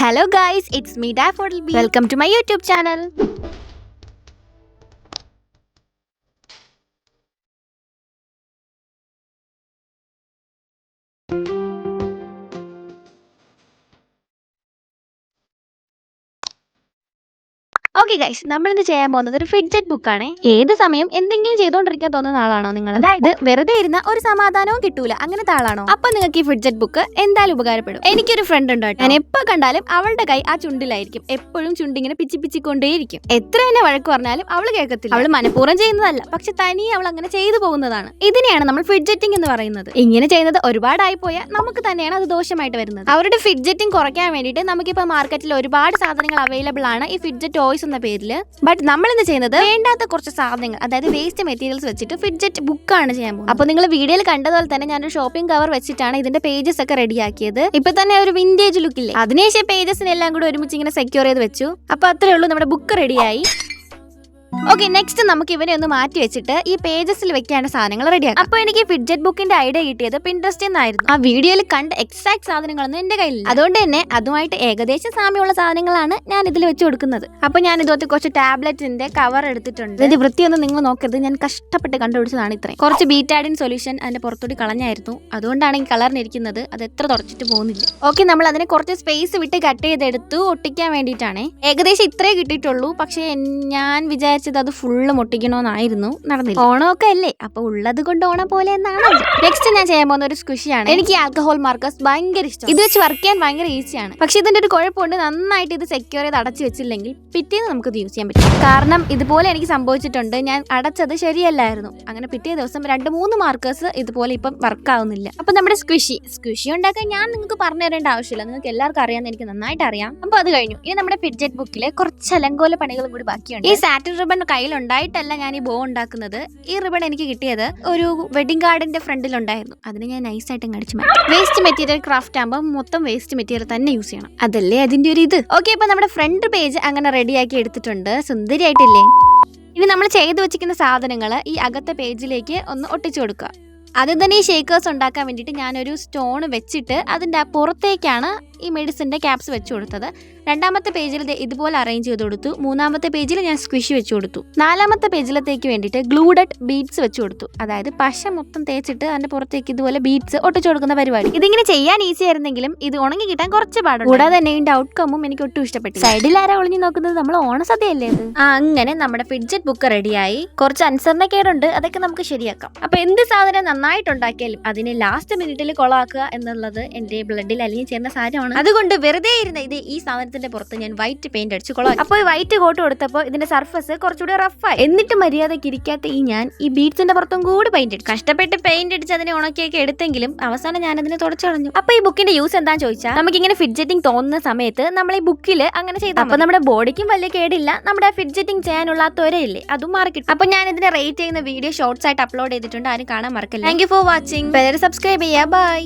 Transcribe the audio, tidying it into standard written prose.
Hello guys, it's me Daffodil B. Welcome to my YouTube channel. Okay guys, നമ്മളിന്ന് ചെയ്യാൻ പോകുന്നത് ഒരു fidget ബുക്കാണ്. ഏത് സമയം എന്തെങ്കിലും ചെയ്തുകൊണ്ടിരിക്കാൻ തോന്നുന്ന ആളാണോ നിങ്ങൾ? അതായത് വെറുതെ ഇരുന്ന ഒരു സമാധാനവും കിട്ടൂല അങ്ങനത്തെ ആളാണോ? അപ്പൊ നിങ്ങൾക്ക് ഈ ഫിഡ്ജറ്റ് ബുക്ക് എന്തായാലും ഉപകാരപ്പെടും. എനിക്കൊരു ഫ്രണ്ട് ഉണ്ട് കേട്ടോ. ഞാൻ എപ്പോ കണ്ടാലും അവളുടെ കൈ ആ ചുണ്ടിലായിരിക്കും. എപ്പോഴും ചുണ്ടിങ്ങനെ പിച്ചിക്കൊണ്ടേയിരിക്കും. എത്ര തന്നെ വഴക്ക് പറഞ്ഞാലും അവള് കേൾക്കത്തില്ല. അവള് മനഃപൂർവ്വം ചെയ്യുന്നതല്ല, പക്ഷെ തനിയെ അവൾ അങ്ങനെ ചെയ്തു പോകുന്നതാണ്. ഇതിനെയാണ് നമ്മൾ ഫിഡ്ജറ്റിംഗ് എന്ന് പറയുന്നത്. ഇങ്ങനെ ചെയ്യുന്നത് ഒരുപാടായി പോയാൽ നമുക്ക് തന്നെയാണ് അത് ദോഷമായിട്ട് വരുന്നത്. അവരുടെ ഫിഡ്ജറ്റിംഗ് കുറയ്ക്കാൻ വേണ്ടിയിട്ട് നമുക്കിപ്പോൾ മാർക്കറ്റിൽ ഒരുപാട് സാധനങ്ങൾ അവൈലബിൾ ആണ് ഈ ഫിഡ്ജറ്റ് ടോയ്സ് എന്ന പേരില്. ബട്ട് നമ്മൾ ഇന്ന് ചെയ്യുന്നത് വേണ്ടാത്ത കുറച്ച് സാധനങ്ങൾ, അതായത് വേസ്റ്റ് മെറ്റീരിയൽസ് വെച്ചിട്ട് ഫിഡ്ജറ്റ് ബുക്കാണ് ചെയ്യാൻ പോകുന്നത്. അപ്പൊ നിങ്ങൾ വീഡിയോയിൽ കണ്ടതുപോലെ തന്നെ ഞാനൊരു ഷോപ്പിംഗ് കവർ വെച്ചിട്ടാണ് ഇതിന്റെ പേജസ് ഒക്കെ റെഡിയാക്കിയത്. ഇപ്പൊ തന്നെ ഒരു വിന്റേജ് ലുക്കില്ലേ, അതിനുശേഷം പേജസിനെല്ലാം കൂടി ഒരുമിച്ച് ഇങ്ങനെ സെക്യൂർ ചെയ്ത് വെച്ചു. അപ്പൊ അത്രേ ഉള്ളൂ, നമ്മുടെ ബുക്ക് റെഡിയായി. ഓക്കെ, നെക്സ്റ്റ് നമുക്ക് ഇവരെ ഒന്ന് മാറ്റി വെച്ചിട്ട് ഈ പേജസിൽ വെക്കേണ്ട സാധനങ്ങൾ റെഡിയാക്കാം. അപ്പോൾ എനിക്ക് ഫിഡ്ജറ്റ് ബുക്കിന്റെ ഐഡിയ കിട്ടിയത് പിൻട്രസ്റ്റിൽ നിന്നായിരുന്നു. ആ വീഡിയോയിൽ കണ്ട എക്സാക്ട് സാധനങ്ങളൊന്നും എന്റെ കയ്യിലില്ല. അതുകൊണ്ട് തന്നെ അതുമായിട്ട് ഏകദേശം സാമ്യമുള്ള സാധനങ്ങളാണ് ഞാൻ ഇതിൽ വെച്ച് കൊടുക്കുന്നത്. അപ്പോൾ ഞാൻ ഇതുപോലത്തെ കുറച്ച് ടാബ്ലറ്റിന്റെ കവർ എടുത്തിട്ടുണ്ട്. ഇത് വൃത്തിയൊന്നും നിങ്ങൾ നോക്കരുത്, ഞാൻ കഷ്ടപ്പെട്ട് കണ്ടുപിടിച്ചതാണ് ഇത്രയും. കുറച്ച് ബീറ്റാഡിൻ സൊല്യൂഷൻ അതിന്റെ പുറത്തോട്ട് കളഞ്ഞായിരുന്നു, അതുകൊണ്ടാണ് ഈ കളറിനിരിക്കുന്നത്. അത് എത്ര തുടച്ചിട്ട് പോകുന്നില്ല. ഓക്കെ, നമ്മൾ അതിനെ കുറച്ച് സ്പേസ് വിട്ട് കട്ട് ചെയ്തെടുത്തു ഒട്ടിക്കാൻ വേണ്ടിയിട്ടാണ്. ഏകദേശം ഇത്രേ കിട്ടിയിട്ടുള്ളൂ. പക്ഷേ ഞാൻ വിചാരിച്ചത് അത് ഫുള്ള് ഒട്ടിക്കണമെന്നായിരുന്നു, നടന്നില്ല. ഓണമൊക്കെ അല്ലേ, അപ്പൊ ഉള്ളത് കൊണ്ട് ഓണം പോലെ എന്നാണ്. നെക്സ്റ്റ് ഞാൻ ചെയ്യാൻ പോകുന്ന ഒരു സ്ക്വിഷിയാണ്. എനിക്ക് ആൽക്കഹോൾ മാർക്കേഴ്സ് ഭയങ്കര ഇഷ്ടം. ഇത് വെച്ച് വർക്ക് ചെയ്യാൻ ഭയങ്കര ഈസിയാണ്. പക്ഷെ ഇതിന്റെ ഒരു കുഴപ്പമുണ്ട്, നന്നായിട്ട് ഇത് സെക്യൂർ ചെയ്ത് അടച്ചു വെച്ചില്ലെങ്കിൽ പിറ്റേന്ന് നമുക്ക് ഇത് യൂസ് ചെയ്യാൻ പറ്റും. കാരണം ഇതുപോലെ എനിക്ക് സംഭവിച്ചിട്ടുണ്ട്. ഞാൻ അടച്ചത് ശരിയല്ലായിരുന്നു. അങ്ങനെ പിറ്റേ ദിവസം 2-3 മാർക്കേഴ്സ് ഇതുപോലെ ഇപ്പം വർക്ക് ആവുന്നില്ല. അപ്പൊ നമ്മുടെ സ്ക്വിഷി ഉണ്ടാക്കാൻ ഞാൻ നിങ്ങൾക്ക് പറഞ്ഞു തരേണ്ട ആവശ്യമില്ല, നിങ്ങൾക്ക് എല്ലാവർക്കും അറിയാമെന്ന് എനിക്ക് നന്നായിട്ട് അറിയാം. അപ്പൊ അത് കഴിഞ്ഞു. ഇനി നമ്മുടെ ഫിഡ്ജറ്റ് ബുക്കിലെ കുറച്ച് അലങ്കോല പണികളും കൂടി ബാക്കിയുണ്ട്. ഈ സാറ്റിൻ റിബൺ കയ്യിലുണ്ടായിട്ടല്ല ഞാൻ ഈ ബോ ഉണ്ടാക്കുന്നത്. ഈ റിബൺ എനിക്ക് കിട്ടിയത് ഒരു വെഡിങ് കാർഡിന്റെ ഫ്രണ്ടിലുണ്ടായിരുന്നു. അതിന് ഞാൻ നൈസായിട്ട് അടിച്ചു മാറ്റി. വേസ്റ്റ് മെറ്റീരിയൽ ക്രാഫ്റ്റ് ആകുമ്പോൾ മൊത്തം വേസ്റ്റ് മെറ്റീരിയൽ തന്നെ യൂസ് ചെയ്യണം, അതല്ലേ അതിന്റെ ഒരു ഇത്. ഓക്കെ, അപ്പൊ നമ്മുടെ ഫ്രണ്ട് പേജ് അങ്ങനെ റെഡിയാക്കി എടുത്തിട്ടുണ്ട്. സുന്ദരിയായിട്ടില്ലേ? ഇനി നമ്മൾ ചെയ്തു വെച്ചിരിക്കുന്ന സാധനങ്ങൾ ഈ അകത്തെ പേജിലേക്ക് ഒന്ന് ഒട്ടിച്ചു കൊടുക്കുക. ആദ്യം തന്നെ ഈ ഷേക്കേഴ്സ് ഉണ്ടാക്കാൻ വേണ്ടിയിട്ട് ഞാനൊരു സ്റ്റോൺ വെച്ചിട്ട് അതിൻ്റെ പുറത്തേക്കാണ് ഈ മെഡിസിൻ്റെ ക്യാപ്സ് വെച്ച് കൊടുത്തത്. 2ാമത്തെ പേജിൽ ഇതുപോലെ അറേഞ്ച് ചെയ്ത് കൊടുത്തു. 3ാമത്തെ പേജിൽ ഞാൻ സ്ക്വിഷ് വെച്ച് കൊടുത്തു. 4ാമത്തെ പേജിലത്തേക്ക് വേണ്ടിയിട്ട് ഗ്ലൂഡഡ് ബീഡ്സ് വെച്ച് കൊടുത്തു. അതായത് പശ മൊത്തം തേച്ചിട്ട് അതിൻ്റെ പുറത്തേക്ക് ഇതുപോലെ ബീഡ്സ് ഒട്ടിച്ചു കൊടുക്കുന്ന പരിപാടി. ഇതിങ്ങനെ ചെയ്യാൻ ഈസി ആയിരുന്നെങ്കിലും ഇത് ഉണങ്ങി കിട്ടാൻ കുറച്ച് പാടുണ്ട്. കൂടാതെ തന്നെ ഇതിൻ്റെ ഔട്ട്കമ്മും എനിക്ക് ഒട്ടും ഇഷ്ടപ്പെട്ടു. സൈഡിൽ ആരാ ഒളിഞ്ഞു നോക്കുന്നത്? നമ്മൾ ഓണസദ്യയല്ലേ ഇത്. അങ്ങനെ നമ്മുടെ ഫിഡ്ജറ്റ് ബുക്ക് റെഡിയായി. കുറച്ച് അനുസരണക്കേടുണ്ട്, അതൊക്കെ നമുക്ക് ശരിയാക്കാം. അപ്പൊ എന്ത് സാധനം നന്നായിട്ടുണ്ടാക്കിയാലും അതിനെ ലാസ്റ്റ് മിനിറ്റിൽ കൊളാക്കുക എന്നുള്ളത് എന്റെ ബ്ലഡിൽ അലിഞ്ഞു ചേർന്ന സാധനമാണ്. അതുകൊണ്ട് വെറുതെ ഇരുന്ന ഇത് ഈ സാധനത്തിന്റെ പുറത്ത് ഞാൻ വൈറ്റ് പെയിന്റ് അടിച്ച് കൊളാക്കി. അപ്പോൾ വൈറ്റ് കോട്ട് കൊടുത്തപ്പോൾ ഇതിന്റെ സർഫസ് കുറച്ചുകൂടി റഫായി. എന്നിട്ട് മര്യാദയ്ക്ക് ഇരിക്കാത്ത ഞാൻ ഈ ബീഡ്സിന്റെ പുറത്തും കൂടി പെയിന്റ് അടിച്ചു. കഷ്ടപ്പെട്ട് പെയിന്റ് അടിച്ച് അതിനെ ഉണക്കിയൊക്കെ എടുത്തെങ്കിലും അവസാനം ഞാൻ അതിനെ തുടച്ചു കളഞ്ഞു. അപ്പൊ ഈ ബുക്കിന്റെ യൂസ് എന്താന്ന് ചോദിച്ചാൽ, നമുക്ക് ഇങ്ങനെ ഫിഡ്ജറ്റിംഗ് തോന്നുന്ന സമയത്ത് നമ്മൾ ഈ ബുക്കിൽ അങ്ങനെ ചെയ്താൽ അപ്പൊ നമ്മുടെ ബോഡിക്കും വലിയ കേടില്ല, നമ്മുടെ ഫിഡ്ജറ്റിംഗ് ചെയ്യാനുള്ള ത്വരയില്ലേ അതും മാറിക്കിട്ടും. അപ്പൊ ഞാൻ ഇതിനെ റേറ്റ് ചെയ്യുന്ന വീഡിയോ ഷോർട്സ് ആയിട്ട് അപ്ലോഡ് ചെയ്തിട്ടുണ്ട്, ആരും കാണാൻ മറക്കില്ല. Thank you for watching. Subscribe ചെയ്യാം. ബൈ.